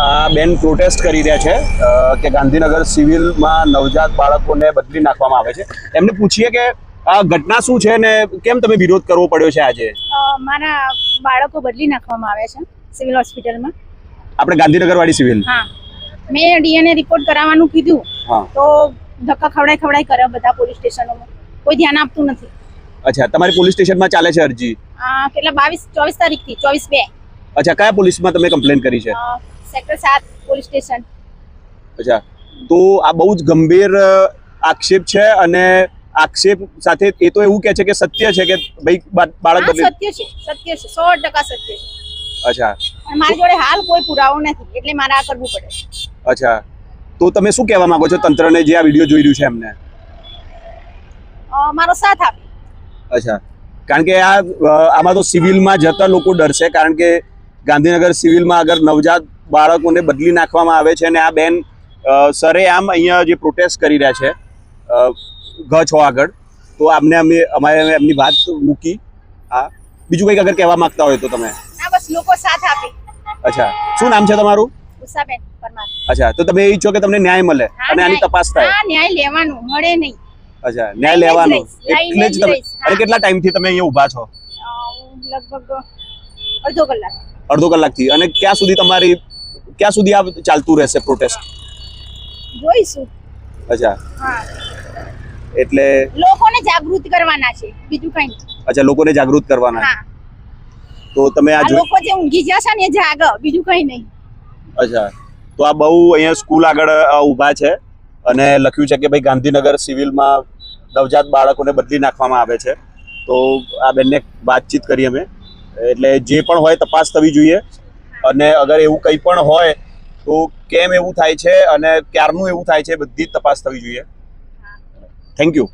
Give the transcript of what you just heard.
આ બેન પ્રોટેસ્ટ કરી રહ્યા છે કે ગાંધીનગર સિવિલમાં નવજાત બાળકોને બદલી નાખવામાં આવે છે. એમને પૂછીએ કે આ ઘટના શું છે ને કેમ તમે વિરોધ કરવો પડ્યો છે આજે? મારા બાળકો બદલી નાખવામાં આવ્યા છે સિવિલ હોસ્પિટલમાં. આપણે ગાંધીનગર વાળી સિવિલ? હા, મેં ડીએનએ રિપોર્ટ કરાવવાનું કીધું તો ધક્કા ખવડાઈ કરે બધા પોલીસ સ્ટેશનોમાં, કોઈ ધ્યાન આપતું નથી. અચ્છા, તમારી પોલીસ સ્ટેશનમાં ચાલે છે અરજી? કેટલા 24 તારીખથી 24/2. અચ્છા, કયા પોલીસમાં તમે કમ્પ્લેન કરી છે? Sector 7 police station. અચ્છા, તો આ બહુ જ ગંભીર આક્ષેપ છે અને આક્ષેપ સાથે એ તો એવું કહે છે કે સત્ય છે કે ભાઈ બાળક સત્ય છે 100% સત્ય છે. અચ્છા, મારી જોડે હાલ કોઈ પુરાવો નથી એટલે મારે આ કરવું પડે. અચ્છા, તો તમે શું કહેવા માંગો છો તંત્રને જે આ વિડીયો જોઈ રહ્યું છે એમને? મારો સાથ આપે. અચ્છા, કારણ કે આમાં તો સિવિલમાં જતા લોકો ડરશે, કારણ કે ગાંધીનગર સિવિલમાં અગર નવજાત બાળકોને બદલી નાખવામાં આવે છે અને આ બેન સરેઆમ અહીંયા જે પ્રોટેસ્ટ કરી રહ્યા છે ગછ આગળ, તો અમારે એમની વાત મૂકી. હા, બીજું કંઈક અગર કહેવા માંગતા હોય તો તમે? બસ લોકો સાથ આપે. અચ્છા, શું નામ છે તમારું? ઉષાબેન પરમાર. અચ્છા, તો તમે એ ઈચ્છો કે તમને ન્યાય મળે અને આની તપાસ થાય? હા, ન્યાય લેવાનું, મળે નહીં. અચ્છા, ન્યાય લેવાનો એટલે જ તમે. અને કેટલા ટાઈમથી તમે અહીંયા ઊભા છો? લગભગ અડધો કલાક. અડધો કલાકથી. અને ક્યાં સુધી આ ચાલતું રહેશે પ્રોટેસ્ટ? જોઈશું. અચ્છા, હા, એટલે લોકોને જાગૃત કરવાના છે, બીજું કંઈ નહીં. અચ્છા, લોકોને જાગૃત કરવાના. હા, તો તમે આ લોકો જે ઊંઘી જશે ને એ જાગ, બીજું કંઈ નહીં. અચ્છા, તો આ બહુ અહીંયા સ્કૂલ આગળ ઊભા છે અને લખ્યું છે કે ભાઈ ગાંધીનગર સિવિલમાં નવજાત બાળકોને બદલી નાખવામાં આવે છે. તો આ બેનને વાતચીત કરી અમે, એટલે જે પણ હોય તપાસ થવી જોઈએ અને અગર એવું કંઈ પણ હોય તો કેમ એવું થાય છે અને ક્યારનું એવું થાય છે બધી જ તપાસ થવી જોઈએ. Thank you.